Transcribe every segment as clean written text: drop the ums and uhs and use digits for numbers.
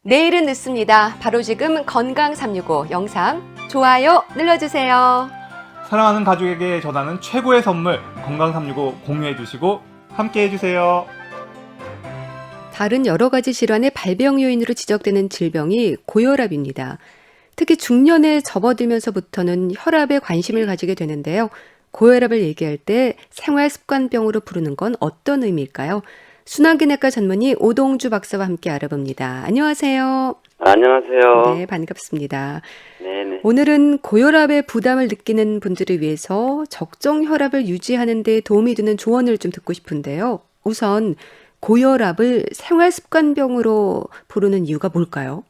내일은 늦습니다. 바로 지금 건강 365 영상 좋아요 눌러주세요. 사랑하는 가족에게 전하는 최고의 선물 건강 365 공유해 주시고 함께 해주세요. 다른 여러 가지 질환의 발병 요인으로 지적되는 질병이 고혈압입니다. 특히 중년에 접어들면서부터는 혈압에 관심을 가지게 되는데요. 고혈압을 얘기할 때 생활습관병으로 부르는 건 어떤 의미일까요? 순환기내과 전문의 오동주 박사와 함께 알아봅니다. 안녕하세요. 안녕하세요. 네, 반갑습니다. 네네. 오늘은 고혈압의 부담을 느끼는 분들을 위해서 적정 혈압을 유지하는 데 도움이 되는 조언을 좀 듣고 싶은데요. 우선 고혈압을 생활습관병으로 부르는 이유가 뭘까요?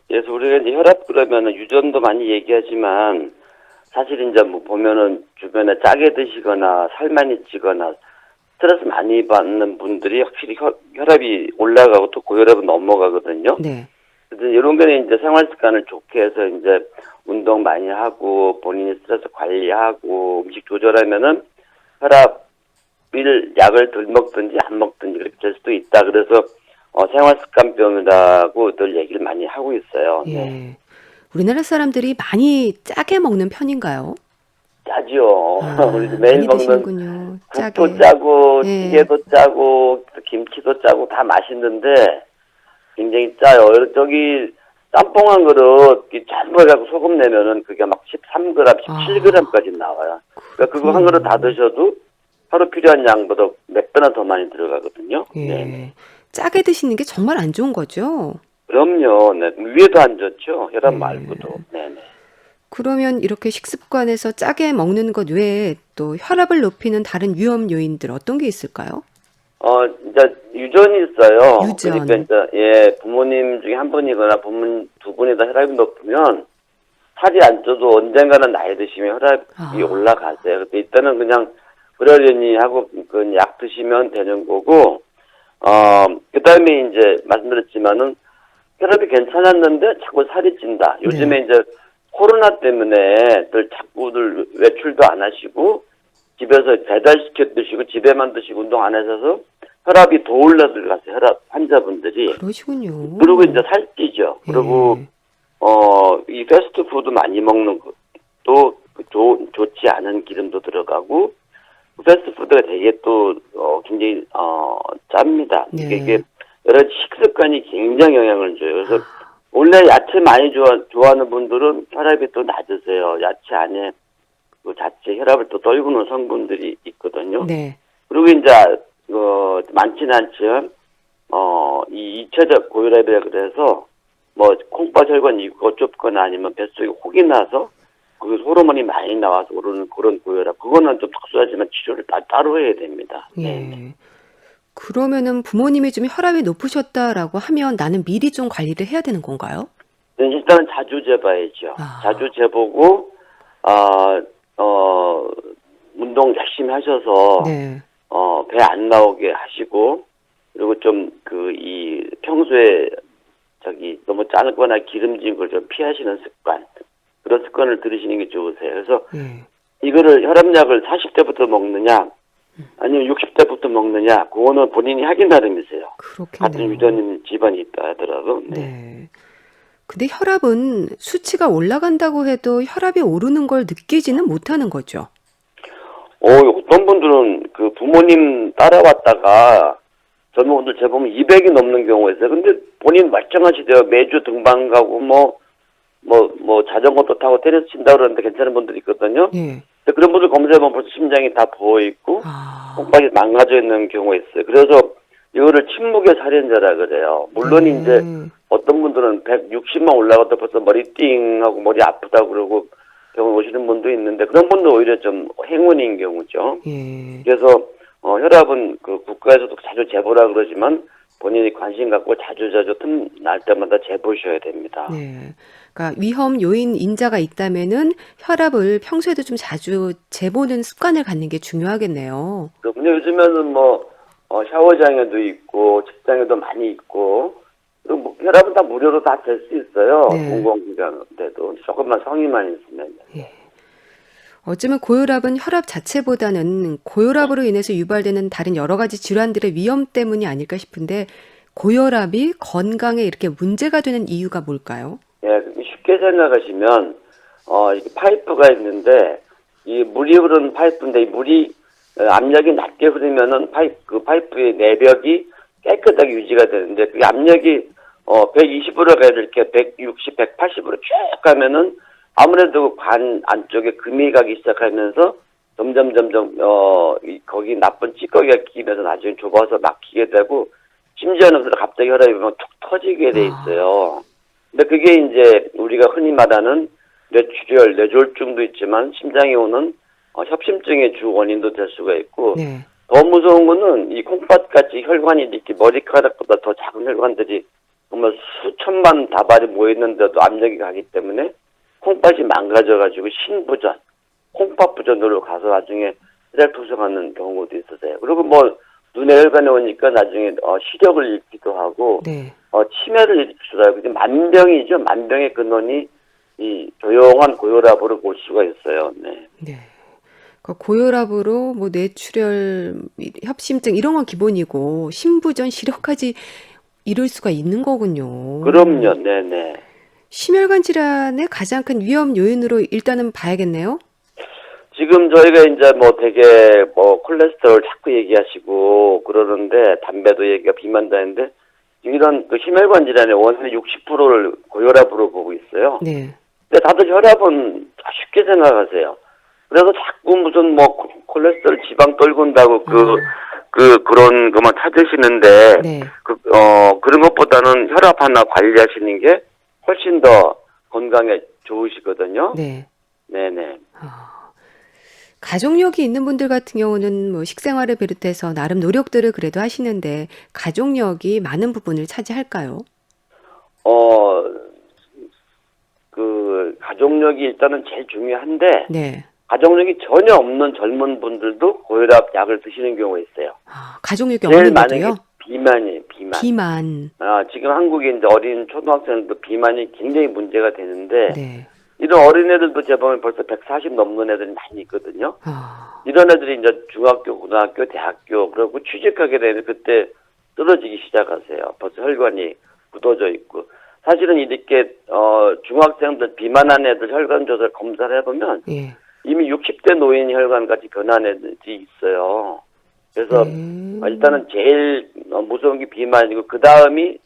그래서 우리가 이제 혈압 그러면은 유전도 많이 얘기하지만 사실 이제 뭐 보면은 주변에 짜게 드시거나 살 많이 찌거나 스트레스 많이 받는 분들이 확실히 혈압이 올라가고 또 고혈압은 넘어가거든요. 네. 그래서 이런 거는 이제 생활 습관을 좋게 해서 이제 운동 많이 하고 본인이 스트레스 관리하고 음식 조절하면은 혈압을 약을 덜 먹든지 안 먹든지 그렇게 될 수도 있다. 그래서 생활 습관병이라고들 얘기를 많이 하고 있어요. 예. 네. 우리나라 사람들이 많이 짜게 먹는 편인가요? 짜죠. 우리 매일 많이 먹는 드시는군요. 국도 짜게. 짜고 예. 찌개도 짜고 김치도 짜고 다 맛있는데 굉장히 짜요. 저기 짬뽕 한 그릇 전부 해갖고 소금 내면은 그게 막 13g, 17g까지 나와요. 그러니까 그거 한 그릇 다 드셔도 하루 필요한 양보다 몇 배나 더 많이 들어가거든요. 예. 네. 짜게 드시는 게 정말 안 좋은 거죠? 그럼요. 네. 위에도 안 좋죠. 혈압 예. 말고도. 네네. 그러면 이렇게 식습관에서 짜게 먹는 것 외에 또 혈압을 높이는 다른 위험 요인들 어떤 게 있을까요? 이제 유전이 있어요. 유전. 그러니까 이제 부모님 중에 한 분이거나 부모님 두 분이 다 혈압이 높으면 살이 안 쪄도 언젠가는 나이 드시면 혈압이 올라가세요. 그때 이때는 그냥 그러려니 하고 그 약 드시면 되는 거고, 그다음에 이제 말씀드렸지만은 혈압이 괜찮았는데 자꾸 살이 찐다. 요즘에 이제 코로나 때문에 자꾸들 외출도 안 하시고 집에서 배달시켜 드시고 집에만 드시고 운동 안 하셔서 혈압이 더 올라 들어갔어요. 혈압 환자분들이. 그러시군요. 그리고 이제 살찌죠. 그리고 이 패스트푸드 많이 먹는 것도 좋지 않은 기름도 들어가고 패스트푸드가 되게 또 굉장히 짭니다. 네. 이게 여러 가지 식습관이 굉장히 영향을 줘요. 그래서 원래 야채 많이 좋아하는 분들은 혈압이 또 낮으세요. 야채 안에 그 자체 혈압을 또 떨구는 성분들이 있거든요. 네. 그리고 이제 많지는 않지만 이 2차적 고혈압이라 그래서 뭐 콩팥 혈관 이고 좁거나 아니면 뱃속에 혹이 나서 거기서 호르몬이 많이 나와서 오르는 그런 고혈압. 그거는 좀 특수하지만 치료를 따로 해야 됩니다. 예. 네. 그러면은 부모님이 좀 혈압이 높으셨다라고 하면 나는 미리 좀 관리를 해야 되는 건가요? 일단은 자주 재봐야죠. 자주 재보고 운동 열심히 하셔서 네. 배 안 나오게 하시고 그리고 좀 이 평소에 너무 짜거나 기름진 걸 좀 피하시는 습관 그런 습관을 들이시는 게 좋으세요. 그래서 이거를 혈압약을 40대부터 먹느냐 아니면 60대부터 먹느냐 그거는 본인이 하기 나름이세요. 그렇겠네요. 같은 유전인 집안이 있다 하더라도. 네. 근데 혈압은 수치가 올라간다고 해도 혈압이 오르는 걸 느끼지는 못하는 거죠. 어떤 분들은 그 부모님 따라왔다가 젊은 분들 재보면 200이 넘는 경우가 있어요. 근데 본인 멀쩡하시대요. 매주 등반 가고 자전거도 타고 테니스 친다고 그러는데 괜찮은 분들이 있거든요. 예. 근데 그런 분들 검사해보면 벌써 심장이 다 부어있고 콩팥이 망가져 있는 경우가 있어요. 그래서 이거를 침묵의 살인자라 그래요. 물론 이제 어떤 분들은 160만 올라가도 벌써 머리 띵하고 머리 아프다고 그러고 병원 오시는 분도 있는데 그런 분도 오히려 좀 행운인 경우죠. 예. 그래서 혈압은 그 국가에서도 자주 재보라 그러지만 본인이 관심 갖고 자주 틈날 때마다 재보셔야 됩니다. 네. 그러니까 위험 요인 인자가 있다면은 혈압을 평소에도 좀 자주 재보는 습관을 갖는 게 중요하겠네요. 근데 요즘에는 샤워장에도 있고 직장에도 많이 있고 그리고 혈압은 다 무료로 다 잴 수 있어요. 네. 공공기관인데도 조금만 성의만 있으면. 예. 어쩌면 고혈압은 혈압 자체보다는 고혈압으로 인해서 유발되는 다른 여러 가지 질환들의 위험 때문이 아닐까 싶은데 고혈압이 건강에 이렇게 문제가 되는 이유가 뭘까요? 예, 쉽게 생각하시면 이렇게 파이프가 있는데 이 물이 흐르는 파이프인데 이 물이 압력이 낮게 흐르면은 그 파이프의 내벽이 깨끗하게 유지가 되는데 그 압력이 120으로 가야 될 게 160, 180으로 쭉 가면은 아무래도 관 안쪽에 금이 가기 시작하면서 점점 거기 나쁜 찌꺼기가 끼면서 나중에 좁아서 막히게 되고 심지어는 갑자기 혈압이 툭 터지게 돼 있어요. 근데 그게 이제 우리가 흔히 말하는 뇌출혈, 뇌졸중도 있지만 심장에 오는 협심증의 주 원인도 될 수가 있고 네. 더 무서운 거는 이 콩팥같이 혈관이 이렇게 머리카락보다 더 작은 혈관들이 정말 수천만 다발이 모였는데도 압력이 가기 때문에 콩팥이 망가져가지고 신부전, 콩팥부전으로 가서 나중에 혈액토성하는 경우도 있으세요. 그리고 뭐 눈에 혈관이 오니까 나중에 시력을 잃기도 하고 네. 치매를 일으킬 수가 있고 만병이죠. 만병의 근원이 이 조용한 고혈압으로 볼 수가 있어요. 네. 네. 그러니까 고혈압으로 뭐 뇌출혈, 협심증 이런 건 기본이고 심부전, 시력까지 이룰 수가 있는 거군요. 그럼요. 네네. 심혈관 질환의 가장 큰 위험 요인으로 일단은 봐야겠네요. 지금 저희가 이제 뭐 되게 뭐 콜레스테롤 자꾸 얘기하시고 그러는데 담배도 얘기가 비만도 하는데 이런 그 심혈관 질환의 원인의 60%를 고혈압으로 보고 있어요. 네. 근데 다들 혈압은 쉽게 생각하세요. 그래서 자꾸 무슨 뭐 콜레스테롤 지방 떨군다고 그런 것만 찾으시는데 네. 그런 것보다는 혈압 하나 관리하시는 게 훨씬 더 건강에 좋으시거든요. 네. 네네. 가족력이 있는 분들 같은 경우는 뭐 식생활을 비롯해서 나름 노력들을 그래도 하시는데 가족력이 많은 부분을 차지할까요? 그 가족력이 일단은 제일 중요한데 네. 가족력이 전혀 없는 젊은 분들도 고혈압 약을 드시는 경우가 있어요. 가족력이 제일 없는 많은 게 분도요? 비만이에요. 비만. 비만. 지금 한국에 이제 어린 초등학생들도 비만이 굉장히 문제가 되는데 네. 이런 어린애들도 제 보면 벌써 140 넘는 애들이 많이 있거든요. 이런 애들이 이제 중학교, 고등학교, 대학교 그리고 취직하게 되면 그때 떨어지기 시작하세요. 벌써 혈관이 굳어져 있고 사실은 이렇게 중학생들 비만한 애들 혈관 조사 검사를 해보면 예. 이미 60대 노인 혈관까지 변한 애들이 있어요. 그래서 일단은 제일 무서운 게 비만이고 그 다음이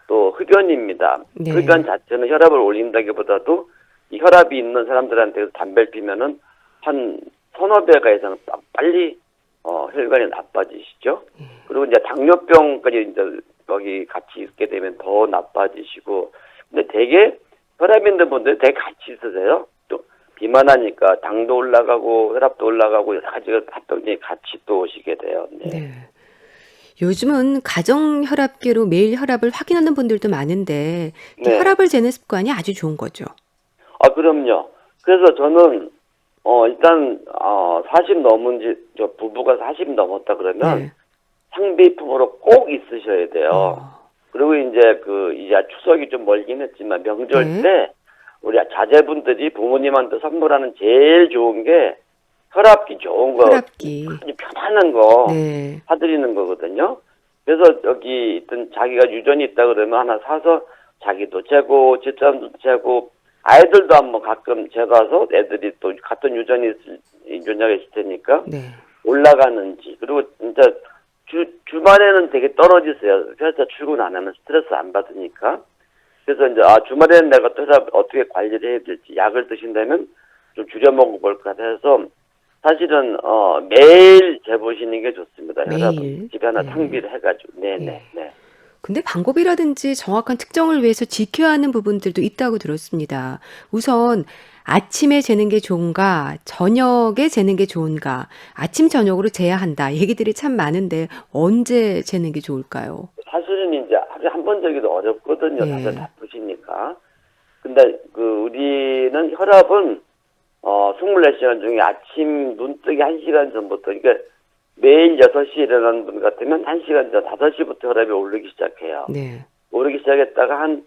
또 흡연입니다. 네. 흡연 자체는 혈압을 올린다기보다도 이 혈압이 있는 사람들한테 담배를 피면은 한 서너 배가 이상 빨리 혈관이 나빠지시죠. 그리고 이제 당뇨병까지 이제 여기 같이 있게 되면 더 나빠지시고 근데 되게 혈압 있는 분들 되게 같이 있으세요. 또 비만하니까 당도 올라가고 혈압도 올라가고 여러 가지가 합병증이 같이 또 오시게 돼요. 네. 네. 요즘은 가정 혈압계로 매일 혈압을 확인하는 분들도 많은데 네. 혈압을 재는 습관이 아주 좋은 거죠. 그럼요. 그래서 저는 일단 40 넘은 저 부부가 40 넘었다 그러면 네. 상비품으로 꼭 있으셔야 돼요. 그리고 이제 이제 추석이 좀 멀긴 했지만 명절 네. 때 우리 자제분들이 부모님한테 선물하는 제일 좋은 게 혈압기 좋은 거, 혈압기. 아주 편안한 거 네. 사드리는 거거든요. 그래서 여기 있던 자기가 유전이 있다 그러면 하나 사서 자기도 재고 집사람도 재고 아이들도 한번 가끔 재봐서 애들이 또 같은 유전자가 있을 테니까 네. 올라가는지 그리고 진짜 주말에는 되게 떨어지세요. 회사 출근 안 하면 스트레스 안 받으니까. 그래서 이제 주말에는 내가 또 어떻게 관리를 해야 될지 약을 드신다면 좀 줄여 먹어볼까 해서 사실은 매일 재보시는 게 좋습니다. 혈압은 매일. 집에 하나 네. 상비를 해가지고 네네. 네. 근데 방법이라든지 정확한 특정을 위해서 지켜야 하는 부분들도 있다고 들었습니다. 우선 아침에 재는 게 좋은가, 저녁에 재는 게 좋은가, 아침 저녁으로 재야 한다. 얘기들이 참 많은데 언제 재는 게 좋을까요? 사실은 이제 하루에 한 번 재기도 어렵거든요. 예. 다들 바쁘시니까. 근데 우리는 혈압은 24시간 중에 아침 눈 뜨기 1시간 전부터 그러니까 매일 6시에 일어나는 분 같으면 1시간 전 5시부터 혈압이 오르기 시작해요. 네. 오르기 시작했다가 한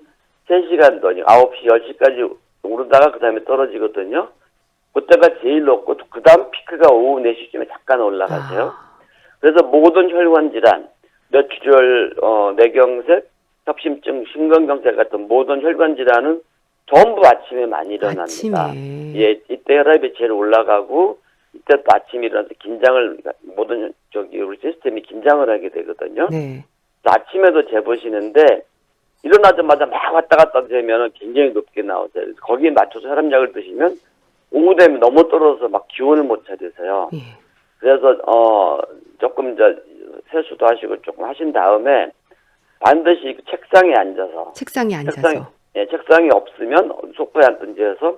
3시간 더 9시, 10시까지 오르다가 그 다음에 떨어지거든요. 그때가 제일 높고 그 다음 피크가 오후 4시쯤에 잠깐 올라가세요. 그래서 모든 혈관 질환, 뇌출혈, 뇌경색, 협심증, 심근경색 같은 모든 혈관 질환은 전부 아침에 많이 일어납니다. 아침에. 예, 이때 혈압이 제일 올라가고 이때 또 아침에 일어나서 긴장을 모든 우리 시스템이 긴장을 하게 되거든요. 네. 아침에도 재보시는데 일어나자마자 막 왔다 갔다 되면 굉장히 높게 나오세요. 그래서 거기에 맞춰서 혈압약을 드시면 오후 되면 너무 떨어져서 막 기운을 못 차리세요. 예. 그래서 조금 이제 세수도 하시고 조금 하신 다음에 반드시 그 책상에 앉아서 책상에 앉아서. 책상이 없으면 소파에 앉든지 해서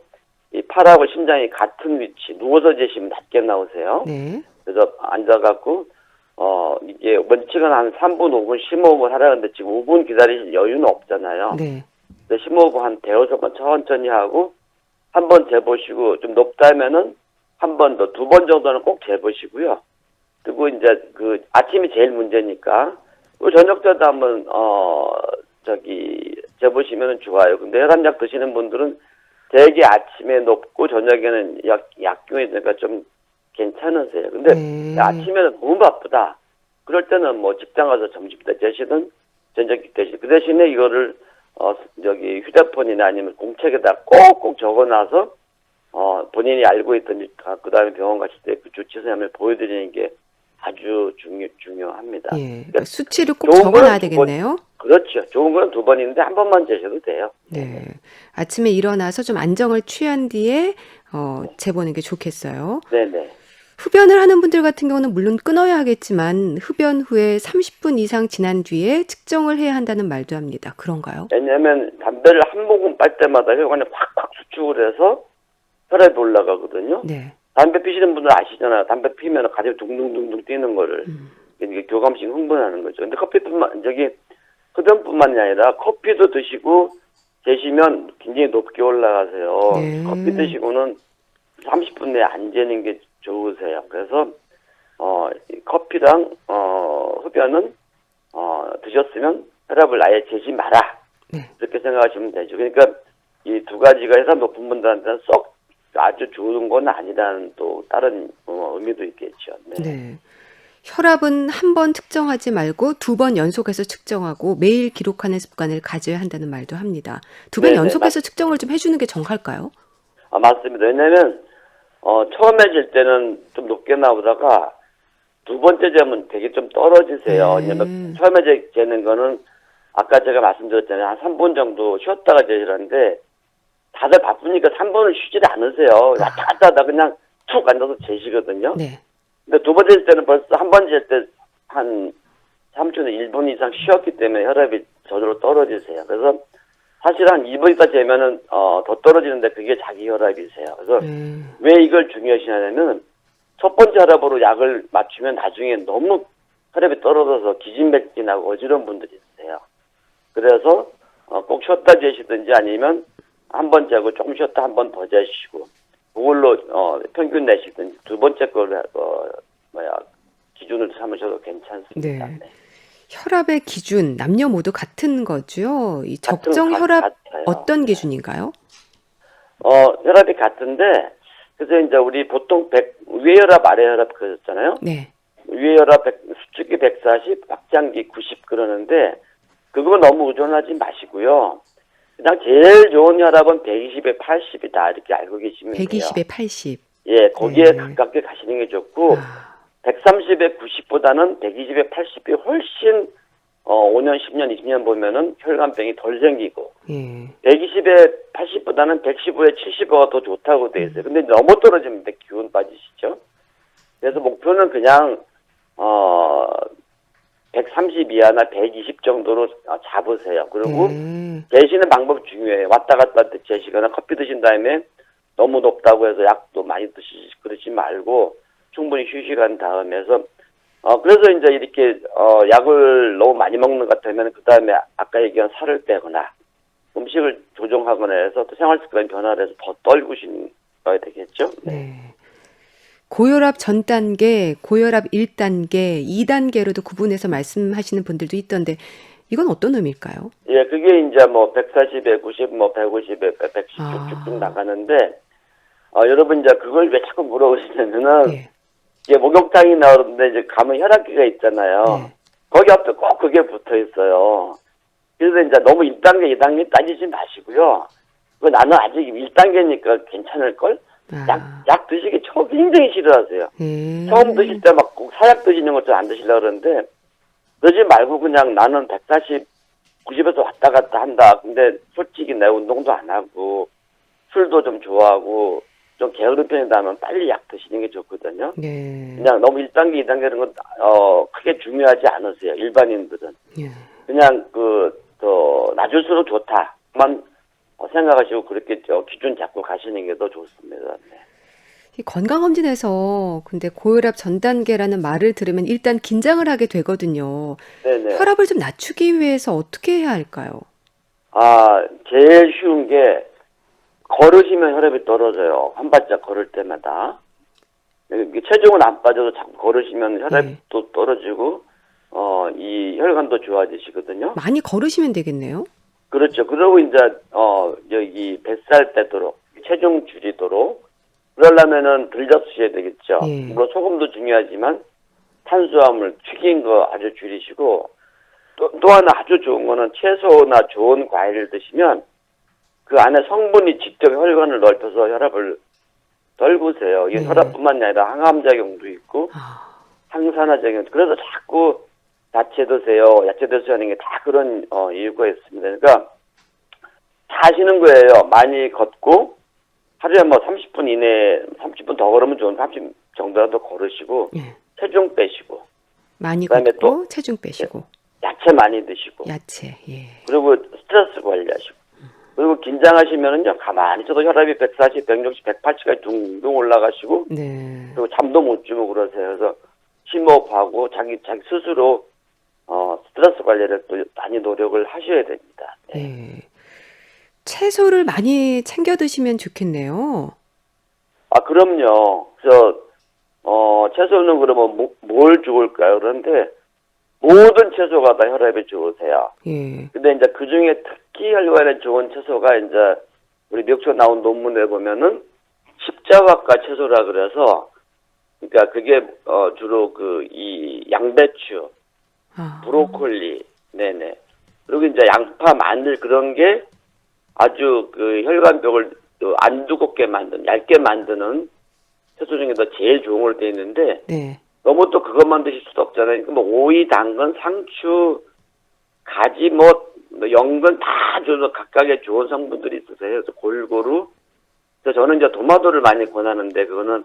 이 팔하고 심장이 같은 위치 누워서 재시면 낮게 나오세요. 네. 그래서 앉아갖고 이게 원칙은 한 3분, 5분, 15분 하라는데 지금 5분 기다리실 여유는 없잖아요. 네. 15분 한 대여섯 번 천천히 하고 한 번 재보시고 좀 높다면은 한 번 더, 2번 정도는 꼭 재보시고요. 그리고 이제 그 아침이 제일 문제니까 그 저녁 때도 한번 재보시면은 좋아요. 근데 혈압약 드시는 분들은 되게 아침에 높고 저녁에는 약균이 되니까 좀 괜찮으세요. 근데 아침에는 너무 바쁘다. 그럴 때는 뭐 직장 가서 점심 때 재시든 저녁 때 재시든 그 대신에 이거를 휴대폰이나 아니면 공책에다 꼭꼭 적어놔서 본인이 알고 있던 그 다음에 병원 갔을 때 그 주치의사님을 보여드리는 게 아주 중요합니다. 예. 그러니까 수치를 꼭 적어놔야 되겠네요. 그렇죠. 좋은 건 2번인데 한 번만 재셔도 돼요. 네. 아침에 일어나서 좀 안정을 취한 뒤에 재보는 게 좋겠어요. 네네. 흡연을 하는 분들 같은 경우는 물론 끊어야 하겠지만 흡연 후에 30분 이상 지난 뒤에 측정을 해야 한다는 말도 합니다. 그런가요? 왜냐하면 담배를 한 모금 빨 때마다 혈관이 콱콱 수축을 해서 혈압이 올라가거든요. 네. 담배 피시는 분들 아시잖아요. 담배 피면 가슴이 둥둥둥둥 뛰는 거를. 이게 교감식 흥분하는 거죠. 근데 흡연뿐만이 아니라 커피도 드시고 재시면 굉장히 높게 올라가세요. 네. 커피 드시고는 30분 내에 안 재는 게 좋으세요. 그래서 커피랑 흡연은 드셨으면 혈압을 아예 재지 마라. 네. 이렇게 생각하시면 되죠. 그러니까 이 두 가지가 혈압 높은 분들한테는 썩 아주 좋은 건 아니라는 또 다른 의미도 있겠죠. 네. 네. 혈압은 한 번 측정하지 말고 2번 연속해서 측정하고 매일 기록하는 습관을 가져야 한다는 말도 합니다. 2번 연속해서 측정을 좀 해주는 게 정할까요? 맞습니다. 왜냐하면 처음에 잴 때는 좀 높게 나오다가 두 번째 재면 되게 좀 떨어지세요. 왜냐면 처음에 재는 거는 아까 제가 말씀드렸잖아요. 한 3분 정도 쉬었다가 재시라는데 다들 바쁘니까 3분을 쉬질 않으세요. 왔다 갔다 하다 그냥 툭 앉아서 재시거든요. 네. 근데 두 번째 잴 때는 벌써 한 번 잴 때 한 3초나 1분 이상 쉬었기 때문에 혈압이 저절로 떨어지세요. 그래서 사실 한 2분 있다 재면은 더 떨어지는데 그게 자기 혈압이세요. 그래서 왜 이걸 중요시하냐면 첫 번째 혈압으로 약을 맞추면 나중에 너무 혈압이 떨어져서 기진맥진하고 어지러운 분들이 있어요. 그래서 꼭 쉬었다 재시든지 아니면 한 번 재고 조금 쉬었다 한 번 더 재시고 그걸로 평균 내시든지 두 번째 걸 기준을 삼으셔도 괜찮습니다. 네. 혈압의 기준 남녀 모두 같은 거죠? 이 적정 혈압 같아요. 어떤 기준인가요? 혈압이 같은데 그래서 이제 우리 보통 위에 혈압 아래 혈압 그러잖아요. 네. 위에 혈압 수축기 140, 확장기 90 그러는데 그거 너무 의존하지 마시고요. 그냥 제일 좋은 혈압은 120에 80이다 이렇게 알고 계시면 돼요. 120에 80. 예, 거기에 가깝게 가시는 게 좋고 130에 90보다는 120에 80이 훨씬 5년, 10년, 20년 보면은 혈관병이 덜 생기고 120에 80보다는 115에 75가 더 좋다고 돼 있어요. 근데 너무 떨어지면 기운 빠지시죠. 그래서 목표는 그냥 130 이하나 120 정도로 잡으세요. 그리고 재시는 방법 중요해요. 왔다 갔다 재시거나 커피 드신 다음에 너무 높다고 해서 약도 많이 그러지 말고 충분히 휴식한 다음에 해서 그래서 이제 이렇게 약을 너무 많이 먹는 것 같으면 그 다음에 아까 얘기한 살을 빼거나 음식을 조정하거나 해서 또 생활 습관 변화를 해서 더 떨구셔야 되겠죠. 네. 고혈압 전 단계, 고혈압 1단계, 2단계로도 구분해서 말씀하시는 분들도 있던데 이건 어떤 의미일까요? 예, 그게 이제 뭐 140에 90, 뭐 150에 110 쭉쭉 나가는데 여러분 이제 그걸 왜 자꾸 물어보시냐면은 이게 목욕탕이 나오는데 이제 가면 혈압계가 있잖아요. 거기 앞에 꼭 그게 붙어 있어요. 그래서 이제 너무 1단계, 2단계 따지지 마시고요. 나는 아직 1단계니까 괜찮을걸? 약 드시기 처음 굉장히 싫어하세요. 처음 드실 때 막 꼭 사약 드시는 것도 안 드시려고 그러는데, 그러지 말고 그냥 나는 140, 90에서 왔다 갔다 한다. 근데 솔직히 내 운동도 안 하고, 술도 좀 좋아하고, 좀 게으른 편이다 하면 빨리 약 드시는 게 좋거든요. 네. 그냥 너무 1단계, 2단계 이런 건, 크게 중요하지 않으세요. 일반인들은. 예. 그냥 낮을수록 좋다만 생각하시고 그렇게 기준 잡고 가시는 게 더 좋습니다. 네. 이 건강검진에서 근데 고혈압 전 단계라는 말을 들으면 일단 긴장을 하게 되거든요. 네네. 혈압을 좀 낮추기 위해서 어떻게 해야 할까요? 제일 쉬운 게 걸으시면 혈압이 떨어져요. 한 발짝 걸을 때마다. 체중은 안 빠져도 자꾸 걸으시면 혈압이 네. 또 떨어지고 이 혈관도 좋아지시거든요. 많이 걸으시면 되겠네요. 그렇죠. 그러고 이제 여기 뱃살 빼도록 체중 줄이도록 그러려면은 덜 잡수셔야 되겠죠. 예. 물론 소금도 중요하지만 탄수화물 튀긴 거 아주 줄이시고 또 하나 아주 좋은 거는 채소나 좋은 과일을 드시면 그 안에 성분이 직접 혈관을 넓혀서 혈압을 떨구세요. 이게 네. 혈압뿐만 아니라 항암작용도 있고 항산화작용. 그래서 자꾸 야채 드세요. 야채 드세요 하는 게 다 그런 이유가 있습니다. 그러니까 다 하시는 거예요. 많이 걷고 하루에 뭐 30분 이내 30분 더 걸으면 좋은데 30 정도라도 걸으시고 예. 체중 빼시고 많이 그다음에 걷고 체중 빼시고 야채 많이 드시고 야채. 예. 그리고 스트레스 관리하시고 그리고 긴장하시면은요 가만히 있어도 혈압이 140, 160, 180까지 둥둥 올라가시고 네. 그리고 잠도 못 주고 그러세요. 그래서 심호흡하고 자기 스스로 스트레스 관리를 또 많이 노력을 하셔야 됩니다. 네. 예. 채소를 많이 챙겨 드시면 좋겠네요. 그럼요. 그래서 채소는 그러면 뭘 좋을까요? 그런데 모든 채소가 다 혈압에 좋으세요. 예. 근데 이제 그 중에 특히 혈관에 좋은 채소가 이제 우리 미국에서 나온 논문에 보면은 십자화과 채소라 그래서 그러니까 그게 주로 이 양배추, 브로콜리, 네네. 그리고 이제 양파, 마늘 그런 게 아주 그 혈관벽을 안 두껍게 얇게 만드는 채소 중에서 제일 좋은 걸 돼 있는데 네. 너무 또 그것만 드실 수도 없잖아요. 그러니까 뭐 오이, 당근, 상추, 가지, 연근 다 줘서 각각의 좋은 성분들이 있어서요. 그래서 골고루. 그래서 저는 이제 도마도를 많이 권하는데 그거는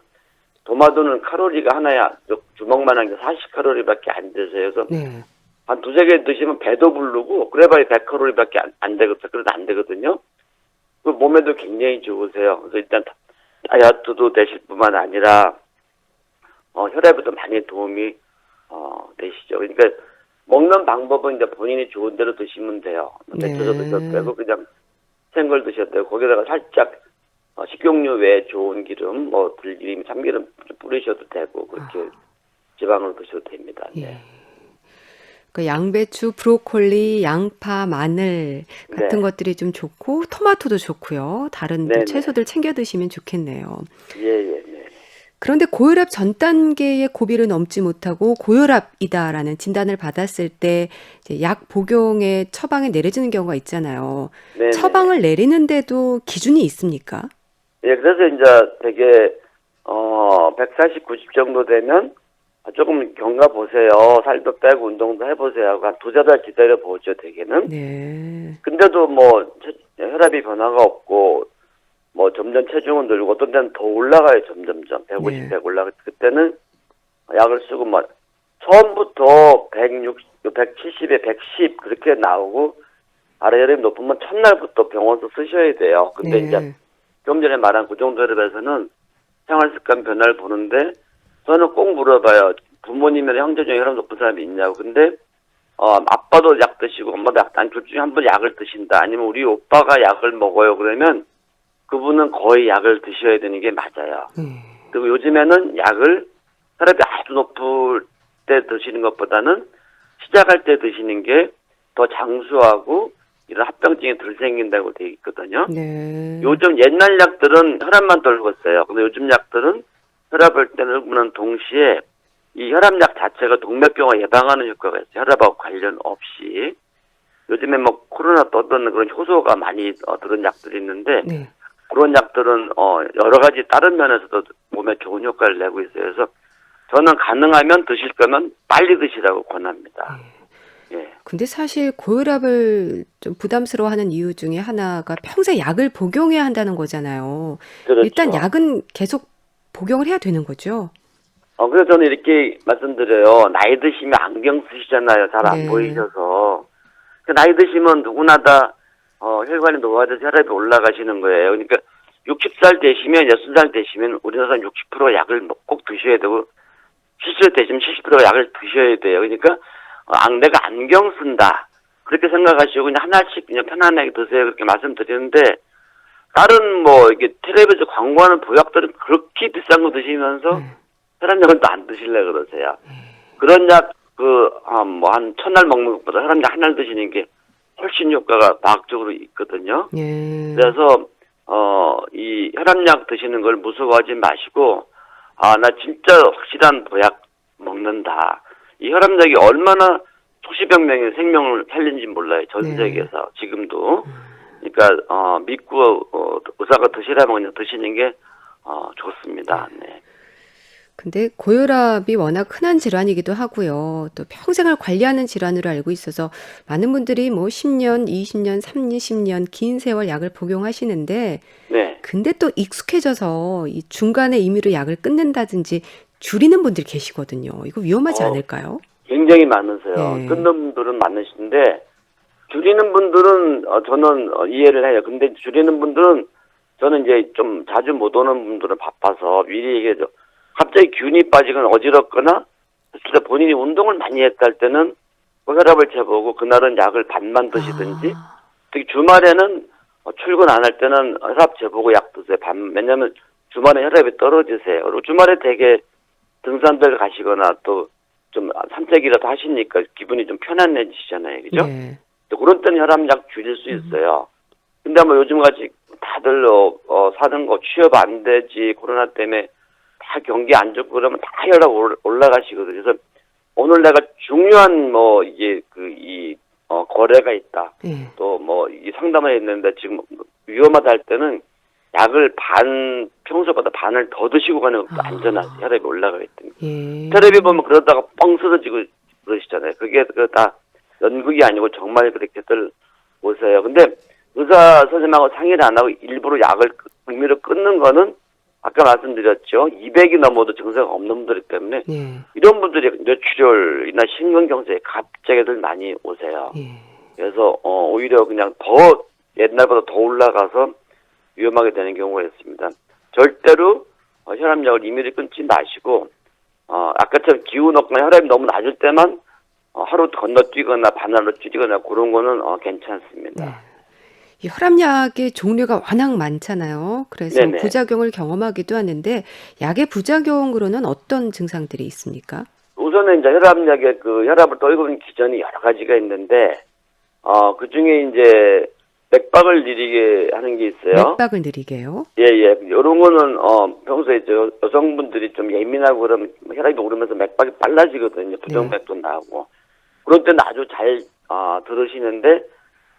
도마도는 칼로리가 하나에 주먹만한 게 40칼로리밖에 안 되세요. 그래서 네. 한 두세 개 드시면 배도 부르고 그래봐야 100칼로리밖에 안 되거든요. 그래도 안 되거든요. 그 몸에도 굉장히 좋으세요. 그래서 일단 다이어트도 되실 뿐만 아니라 혈압에도 많이 도움이 되시죠. 그러니까 먹는 방법은 이제 본인이 좋은 대로 드시면 돼요. 데쳐서 드셔도 되고 그냥 생걸 드셔도 되고 거기다가 살짝 식용유 외에 좋은 기름, 들기름, 참기름 좀 뿌리셔도 되고 그렇게 지방을 드셔도 됩니다. 네. 예. 그 양배추, 브로콜리, 양파, 마늘 같은 네. 것들이 좀 좋고 토마토도 좋고요. 다른 또 네네. 채소들 챙겨 드시면 좋겠네요. 예. 네. 그런데 고혈압 전 단계의 고비를 넘지 못하고 고혈압이다라는 진단을 받았을 때 이제 약 복용에 처방이 내려지는 경우가 있잖아요. 네네. 처방을 내리는데도 기준이 있습니까? 예, 그래서 이제 되게 140, 90 정도 되면 조금 경과 보세요. 살도 빼고 운동도 해보세요 하고 한 두세 달 기다려 보죠, 대개는. 네. 근데도 혈압이 변화가 없고 점점 체중은 늘고 어떤 데는 더 올라가요, 점점점. 150, 네. 100 올라가. 그때는 약을 쓰고 처음부터 160, 170에 110 그렇게 나오고 혈압이 높으면 첫날부터 병원에서 쓰셔야 돼요. 근데 네. 이제 좀 전에 말한 그 정도 혈압에서는 생활습관 변화를 보는데 저는 꼭 물어봐요. 부모님이나 형제 중에 혈압 높은 사람이 있냐고. 근데 아빠도 약 드시고 엄마도 약 안 둘 중에 한 번 약을 드신다. 아니면 우리 오빠가 약을 먹어요. 그러면 그분은 거의 약을 드셔야 되는 게 맞아요. 그리고 요즘에는 약을 혈압이 아주 높을 때 드시는 것보다는 시작할 때 드시는 게 더 장수하고 이런 합병증이 덜 생긴다고 돼 있거든요. 네. 요즘 옛날 약들은 혈압만 떨궜어요. 근데 요즘 약들은 혈압을 떨구는 동시에 이 혈압약 자체가 동맥경화 예방하는 효과가 있어요. 혈압하고 관련 없이. 요즘에 뭐 코로나 떠드는 그런 효소가 많이 들은 약들이 있는데 네. 그런 약들은 여러 가지 다른 면에서도 몸에 좋은 효과를 내고 있어요. 그래서 저는 가능하면 드실 거면 빨리 드시라고 권합니다. 예. 근데 사실 고혈압을 좀 부담스러워하는 이유 중에 하나가 평생 약을 복용해야 한다는 거잖아요. 그렇죠. 일단 약은 계속 복용을 해야 되는 거죠. 그래서 저는 이렇게 말씀드려요. 나이 드시면 안경 쓰시잖아요. 잘 안 네. 보이셔서. 그 나이 드시면 누구나 다 혈관이 노화돼서 혈압이 올라가시는 거예요. 그러니까 60살 되시면 60살 되시면 우리나라 60% 약을 꼭 드셔야 되고 70세 되시면 70% 약을 드셔야 돼요. 그러니까 내가 안경 쓴다 그렇게 생각하시고 그냥 하나씩 그냥 편안하게 드세요 그렇게 말씀드리는데 다른 뭐 이게 텔레비전 광고하는 보약들은 그렇게 비싼 거 드시면서 혈압약은 또 안 드실래 그러세요. 그런 약 뭐 한 1000알 먹는 것보다 혈압약 하나를 드시는 게 훨씬 효과가 과학적으로 있거든요. 예. 그래서 이 혈압약 드시는 걸 무서워하지 마시고 나 진짜 확실한 보약 먹는다. 이 혈압약이 얼마나 수십억 명의 생명을 살린지 몰라요. 전 네. 세계에서 지금도. 그러니까 믿고 의사가 드시라면 그냥 드시는 게 좋습니다. 네. 근데 고혈압이 워낙 흔한 질환이기도 하고요. 또 평생을 관리하는 질환으로 알고 있어서 많은 분들이 뭐 10년, 20년, 30년 긴 세월 약을 복용하시는데 네. 근데 또 익숙해져서 이 중간에 임의로 약을 끊는다든지 줄이는 분들이 계시거든요. 이거 위험하지 않을까요? 굉장히 많으세요. 네. 끊는 분들은 많으신데 줄이는 분들은 저는 이해를 해요. 근데 줄이는 분들은 저는 이제 좀 자주 못 오는 분들은 바빠서 미리 얘기해줘. 갑자기 기운이 빠지거나 어지럽거나 진짜 본인이 운동을 많이 했다 할 때는 혈압을 재보고 그날은 약을 반만 드시든지 특히 주말에는 출근 안 할 때는 혈압 재보고 약 드세요. 왜냐면 주말에 혈압이 떨어지세요. 그리고 주말에 되게 등산들 가시거나 또 좀 산책이라도 하시니까 기분이 좀 편안해지시잖아요. 그죠? 네. 그런 때는 혈압약 줄일 수 있어요. 근데 뭐 요즘같이 다들 사는 거 취업 안 되지 코로나 때문에 다 경기 안 좋고 그러면 다 혈압 올라가시거든요. 그래서 오늘 내가 중요한 뭐 이게 거래가 있다. 네. 또 뭐 이 상담을 했는데 지금 위험하다 할 때는 약을 평소보다 반을 더 드시고 가는 것도 안전하지. 혈압이 올라가기 때문에. 예. 텔레비 보면 그러다가 뻥 쓰러지고 그러시잖아요. 그게 다 연극이 아니고 정말 그렇게들 오세요. 근데 의사 선생님하고 상의를 안 하고 일부러 약을 의미로 끊는 거는 아까 말씀드렸죠. 200이 넘어도 증세가 없는 분들이기 때문에 예. 이런 분들이 뇌출혈이나 심근경색에 갑자기들 많이 오세요. 예. 그래서 오히려 그냥 더 옛날보다 더 올라가서 위험하게 되는 경우가 있습니다. 절대로 혈압약을 임의로 끊지 마시고 아까처럼 기운 없거나 혈압이 너무 낮을 때만 하루 건너뛰거나 반나절 줄이거나 그런 거는 괜찮습니다. 네. 이 혈압약의 종류가 워낙 많잖아요. 그래서 네네. 부작용을 경험하기도 하는데 약의 부작용으로는 어떤 증상들이 있습니까? 우선은 이제 혈압약의 혈압을 떨구는 기전이 여러 가지가 있는데 그 중에 이제 맥박을 느리게 하는 게 있어요. 맥박을 느리게요. 예. 이런 거는 평소에 여성분들이 좀 예민하고 그러면 혈압이 오르면서 맥박이 빨라지거든요. 부정맥도 나오고. 그런 때는 아주 잘 들으시는데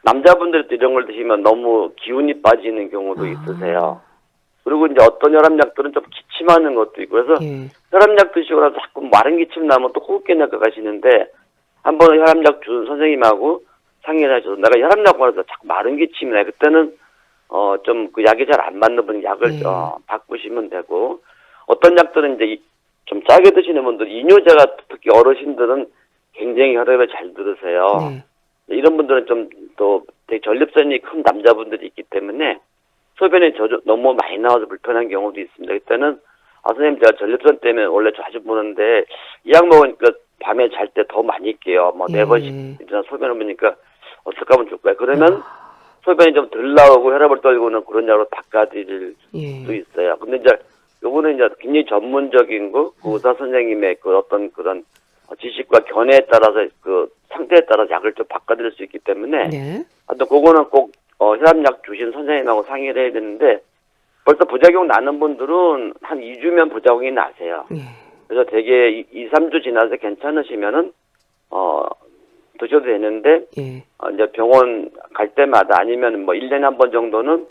남자분들도 이런 걸 드시면 너무 기운이 빠지는 경우도 있으세요. 그리고 이제 어떤 혈압약들은 좀 기침하는 것도 있고 그래서 예. 혈압약 드시고 나서 자꾸 마른 기침 나면 또 호흡기내과 가시는데 한번 혈압약 준 선생님하고 상의를 하셔서 내가 혈압약 먹어서 자꾸 마른 기침이 나요. 그때는 좀 그 약이 잘 안 맞는 분 약을 네. 바꾸시면 되고 어떤 약들은 이제 좀 짜게 드시는 분들 이뇨제가 특히 어르신들은 굉장히 혈압에 잘 들으세요. 네. 이런 분들은 좀 또 되게 전립선이 큰 남자분들이 있기 때문에 소변이 너무 많이 나와서 불편한 경우도 있습니다. 그때는 선생님 제가 전립선 때문에 원래 자주 보는데 이 약 먹으니까 밤에 잘 때 더 많이 깨요. 뭐 4번씩 일어나 소변을 보니까 어떻게 하면 좋을까요? 그러면 소변이 좀 덜 나오고 혈압을 떨고는 그런 약으로 바꿔드릴 수 있어요. 근데 이제 요거는 이제 굉장히 전문적인 거, 의사 선생님의 어떤 그런 지식과 견해에 따라서 상태에 따라서 약을 좀 바꿔드릴 수 있기 때문에 네. 하여튼 그거는 꼭 혈압약 주신 선생님하고 상의를 해야 되는데 벌써 부작용 나는 분들은 한 2주면 부작용이 나세요. 그래서 대개 2, 3주 지나서 괜찮으시면은 드셔도 되는데 예. 이제 병원 갈 때마다 아니면 뭐 1년에 한 번 정도는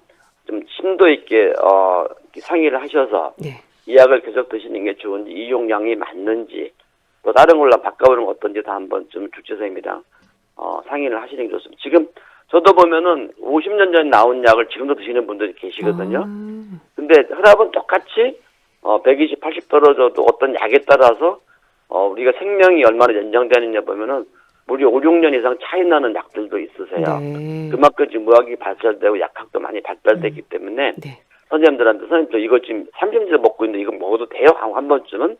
좀 심도 있게 상의를 하셔서 네. 이 약을 계속 드시는 게 좋은지 이용량이 맞는지 또 다른 걸로 바꿔보는 건 어떤지 다 한번 좀 주치의사님이랑 상의를 하시는 게 좋습니다. 지금 저도 보면은 50년 전에 나온 약을 지금도 드시는 분들이 계시거든요. 근데 혈압은 똑같이 120, 80 떨어져도 어떤 약에 따라서 우리가 생명이 얼마나 연장되느냐 보면은 무려 5, 6년 이상 차이 나는 약들도 있으세요. 네. 그만큼 지금 의학이 발달되고 약학도 많이 발달되기 때문에 네. 선생님들한테 선생님 저 이거 지금 30년 먹고 있는데 이거 먹어도 돼요? 하고 한 번쯤은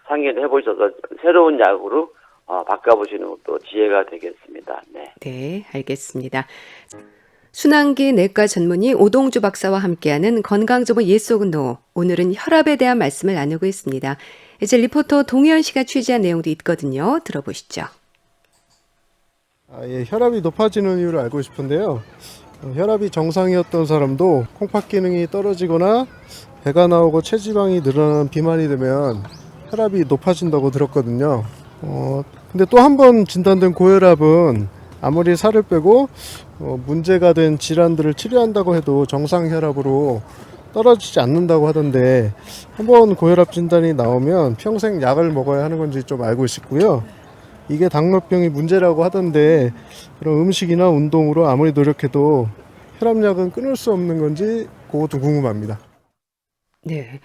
상의를 해보셔서 새로운 약으로 바꿔보시는 것도 지혜가 되겠습니다. 네. 네, 알겠습니다. 순환기 내과 전문의 오동주 박사와 함께하는 건강정보 예속노. 오늘은 혈압에 대한 말씀을 나누고 있습니다. 이제 리포터 동현 씨가 취재한 내용도 있거든요. 들어보시죠. 예, 혈압이 높아지는 이유를 알고 싶은데요. 혈압이 정상이었던 사람도 콩팥 기능이 떨어지거나 배가 나오고 체지방이 늘어나는 비만이 되면 혈압이 높아진다고 들었거든요. 근데 또 한 번 진단된 고혈압은 아무리 살을 빼고 문제가 된 질환들을 치료한다고 해도 정상 혈압으로 떨어지지 않는다고 하던데 한번 고혈압 진단이 나오면 평생 약을 먹어야 하는 건지 좀 알고 싶고요. 이게 당뇨병이 문제라고 하던데 그런 음식이나 운동으로 아무리 노력해도 혈압약은 끊을 수 없는 건지 그것도 궁금합니다. 네.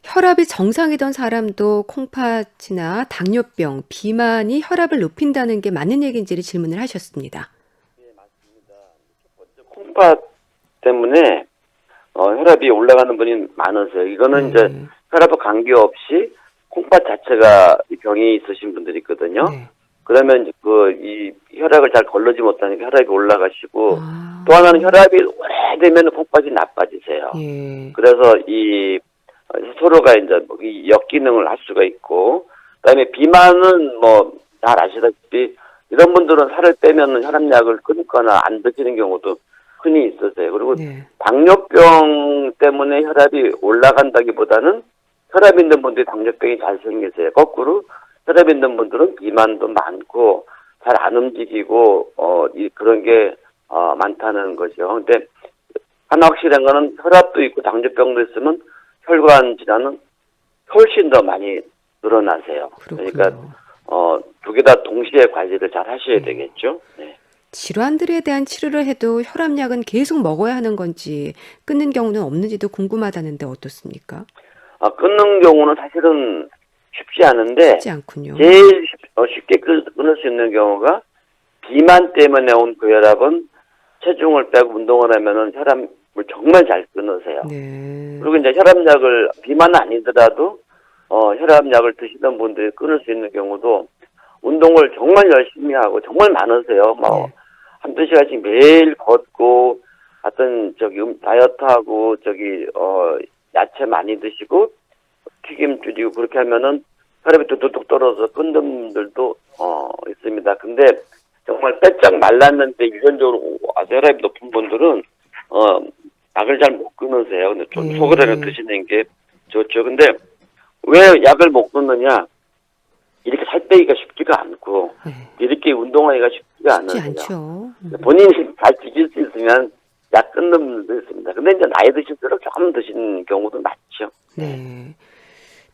혈압이 정상이던 사람도 콩팥이나 당뇨병, 비만이 혈압을 높인다는 게 맞는 얘기인지를 질문을 하셨습니다. 콩팥 때문에 혈압이 올라가는 분이 많으세요. 이거는 이제 혈압과 관계없이 콩팥 자체가 병이 있으신 분들이 있거든요. 네. 그러면 이제 이 혈압을 잘 걸르지 못하니까 혈압이 올라가시고 아, 또 하나는 혈압이 오래되면 콩팥이 나빠지세요. 예. 그래서 이 서로가 이제 이 역기능을 할 수가 있고 그다음에 비만은 뭐 잘 아시다시피 이런 분들은 살을 빼면 혈압약을 끊거나 안 드시는 경우도 흔히 있으세요. 그리고 네. 당뇨병 때문에 혈압이 올라간다기보다는 혈압 있는 분들이 당뇨병이 잘 생기세요. 거꾸로 혈압 있는 분들은 비만도 많고 잘 안 움직이고 그런 게 많다는 거죠. 근데 하나 확실한 거는 혈압도 있고 당뇨병도 있으면 혈관 질환은 훨씬 더 많이 늘어나세요. 그렇군요. 그러니까 두 개 다 동시에 관리를 잘 하셔야 되겠죠. 네. 질환들에 대한 치료를 해도 혈압약은 계속 먹어야 하는 건지 끊는 경우는 없는지도 궁금하다는데 어떻습니까? 끊는 경우는 사실은 쉽지 않은데 쉽지 않군요. 제일 쉽게 끊을 수 있는 경우가 비만 때문에 온 고혈압은 체중을 빼고 운동을 하면은 혈압을 정말 잘 끊으세요. 네. 그리고 이제 혈압약을 비만은 아니더라도 혈압약을 드시던 분들이 끊을 수 있는 경우도 운동을 정말 열심히 하고 정말 많으세요. 뭐 네. 한두 시간씩 매일 걷고 하여튼 다이어트하고 야채 많이 드시고 튀김 줄이고 그렇게 하면은 혈압이 뚝뚝뚝 떨어져서 끊는 분들도 있습니다. 근데 정말 빼짝 말랐는데 유전적으로 혈압이 높은 분들은 약을 잘 못 끊으세요. 근데 좀 속으로는 드시는 게 좋죠. 근데 왜 약을 못 끊느냐? 이렇게 살 빼기가 쉽지가 않고 네. 이렇게 운동하기가 쉽지가 않아요. 쉽지 않죠. 본인이 잘 지킬 수 있으면 약 끊는 분들도 있습니다. 근데 이제 나이 드실수록 조금 드시는 경우도 많죠. 네.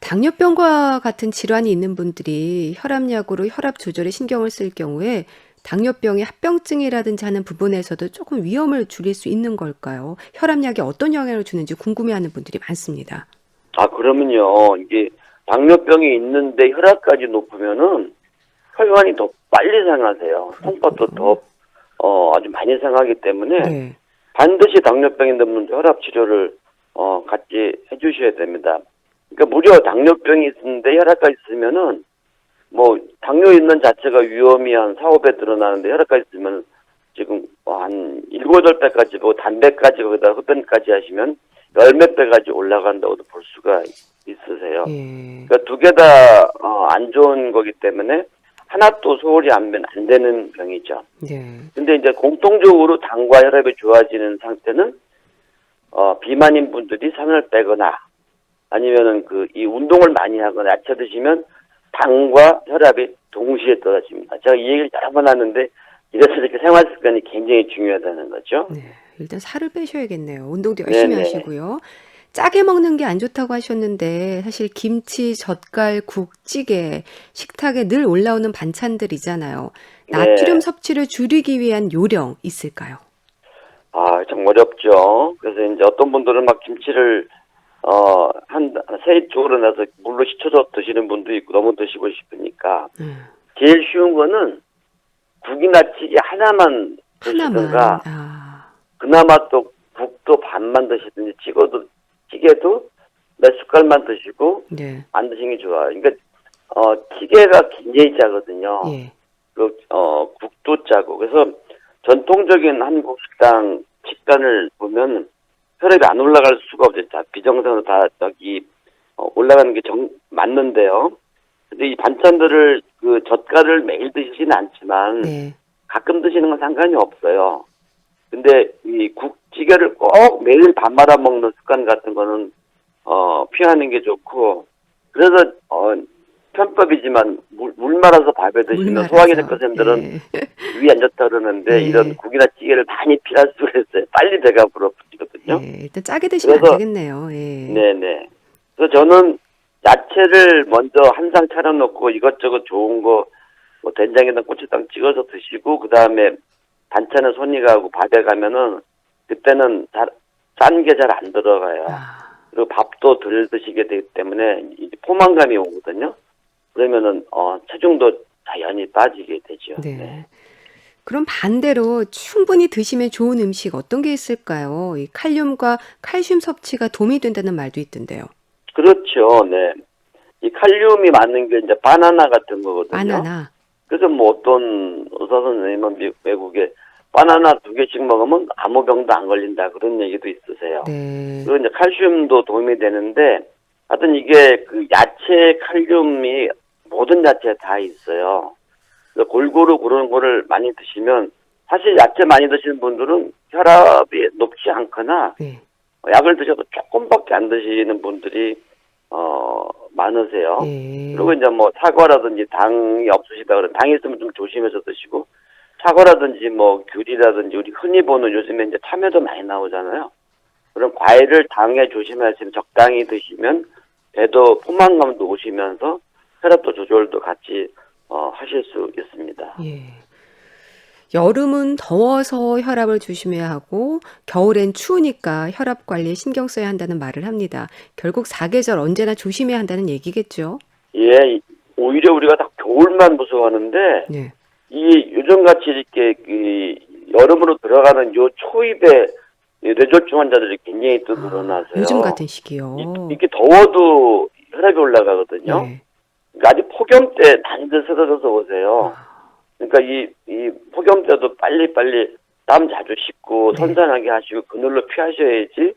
당뇨병과 같은 질환이 있는 분들이 혈압약으로 혈압 조절에 신경을 쓸 경우에 당뇨병의 합병증이라든지 하는 부분에서도 조금 위험을 줄일 수 있는 걸까요? 혈압약이 어떤 영향을 주는지 궁금해하는 분들이 많습니다. 그러면요. 이게 당뇨병이 있는데 혈압까지 높으면은 혈관이 더 빨리 상하세요. 콩팥도 더 아주 많이 상하기 때문에 네. 반드시 당뇨병 있는 분들 혈압 치료를 같이 해주셔야 됩니다. 그러니까 무려 당뇨병이 있는데 혈압까지 있으면은 뭐 당뇨 있는 자체가 위험이 한 4, 5배 늘어나는데 혈압까지 있으면 지금 한 7, 8배까지 보고 단배까지 거기다 흡연까지 하시면 열 몇 배까지 올라간다고도 볼 수가 있으세요. 예. 그러니까 두 개 다 안 좋은 거기 때문에 하나도 소홀히 하면 안 되는 병이죠. 네. 근데 이제 공통적으로 당과 혈압이 좋아지는 상태는 비만인 분들이 살을 빼거나 아니면은 이 운동을 많이 하거나 야채 드시면 당과 혈압이 동시에 떨어집니다. 제가 이 얘기를 여러 번 하는데 이래서 이렇게 생활 습관이 굉장히 중요하다는 거죠. 네, 일단 살을 빼셔야겠네요. 운동도 열심히 네네. 하시고요. 짜게 먹는 게 안 좋다고 하셨는데 사실 김치, 젓갈, 국, 찌개, 식탁에 늘 올라오는 반찬들이잖아요. 나트륨 네. 섭취를 줄이기 위한 요령 있을까요? 좀 어렵죠. 그래서 이제 어떤 분들은 막 김치를 한 세 쪽으로 나서 물로 식혀서 드시는 분도 있고 너무 드시고 싶으니까 제일 쉬운 거는 국이나 찌개 하나만 드시든가 하나만. 그나마 또 국도 반만 드시든지 찌개도 몇 숟갈만 드시고 네. 안 드시는 게 좋아요. 그러니까 찌개가 굉장히 짜거든요. 예. 국도 짜고 그래서 전통적인 한국 식단을 보면 혈압이 안 올라갈 수가 없죠. 다 비정상으로 다 올라가는 게 맞는데요. 근데 이 반찬들을 젓갈을 매일 드시지는 않지만 네. 가끔 드시는 건 상관이 없어요. 근데 이 국찌개를 꼭 매일 밥 말아 먹는 습관 같은 거는 피하는 게 좋고 그래서 편법이지만 물 말아서 밥에 드시면 소화기 내과쌤들은 위에 안 좋다 그러는데 이런 국이나 찌개를 많이 피할 수가 있어요. 빨리 배가 불러붙거든요. 일단 짜게 드시면 안 되겠네요. 네네. 그래서 저는 야채를 먼저 한 상 차려놓고 이것저것 좋은 거 뭐 된장에다 고추장 찍어서 드시고 그 다음에 반찬에 손이 가고 밥에 가면은 그때는 짠 게 잘 안 들어가요. 그리고 밥도 덜 드시게 되기 때문에 이제 포만감이 오거든요. 그러면은 체중도 자연히 빠지게 되죠. 네. 그럼 반대로 충분히 드시면 좋은 음식 어떤 게 있을까요? 이 칼륨과 칼슘 섭취가 도움이 된다는 말도 있던데요. 그렇죠. 네. 이 칼륨이 많은 게 이제 바나나 같은 거거든요. 바나나. 그래서 뭐 어떤 의사 선생님은 외국에 바나나 2개씩 먹으면 아무 병도 안 걸린다 그런 얘기도 있으세요. 네. 그리고 이제 칼슘도 도움이 되는데 하여튼 이게 야채 칼륨이 모든 야채에 다 있어요. 그래서 골고루 그런 거를 많이 드시면 사실 야채 많이 드시는 분들은 혈압이 높지 않거나 약을 드셔도 조금밖에 안 드시는 분들이 많으세요. 그리고 이제 뭐 사과라든지 당이 없으시다 그러면 당이 있으면 좀 조심해서 드시고 사과라든지 뭐 귤이라든지 우리 흔히 보는 요즘에 이제 참외도 많이 나오잖아요. 그런 과일을 당에 조심하시면 적당히 드시면 배도 포만감도 오시면서 혈압도 조절도 같이 하실 수 있습니다. 여름은 더워서 혈압을 조심해야 하고 겨울엔 추우니까 혈압 관리에 신경 써야 한다는 말을 합니다. 결국 사계절 언제나 조심해야 한다는 얘기겠죠? 예, 오히려 우리가 다 겨울만 무서워하는데 이 요즘같이 이렇게 여름으로 들어가는 요 초입에 뇌졸중 환자들이 굉장히 또 늘어나서요. 요즘 같은 시기요. 이렇게 더워도 혈압이 올라가거든요. 그러니까 아직 폭염 때 많이들 쓰러져서 오세요. 그러니까 이 폭염 때도 빨리빨리 땀 자주 씻고 선선하게 하시고 그늘로 피하셔야지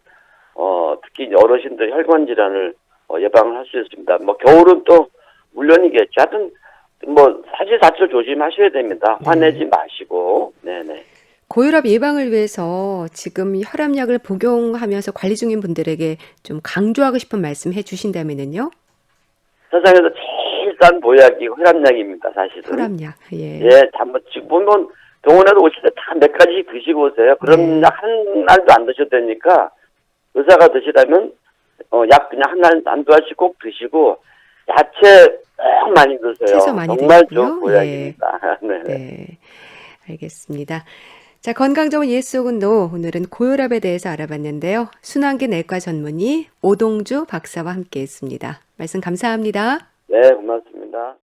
특히 어르신들 혈관 질환을 예방을 할 수 있습니다. 뭐 겨울은 또 물론이겠죠. 하여튼 뭐 사시사철 조심하셔야 됩니다. 화내지 마시고. 네네. 고혈압 예방을 위해서 지금 혈압약을 복용하면서 관리 중인 분들에게 좀 강조하고 싶은 말씀 해주신다면은요? 세상에서 제일 싼 보약이 혈압약입니다, 사실은. 혈압약, 지금 보면 병원에도 오실 때 다 몇 가지씩 드시고 오세요. 그런 약 한 날도 안 드셔도 되니까 의사가 드시라면 약 그냥 한 날 안 하시고 꼭 드시고 야채 꼭 많이 드세요. 채소 많이 정말 드시고요. 좋은 보약입니다. 네, 알겠습니다. 자, 건강정원 예스오근도 오늘은 고혈압에 대해서 알아봤는데요. 순환기 내과 전문의 오동주 박사와 함께했습니다. 말씀 감사합니다. 네, 고맙습니다.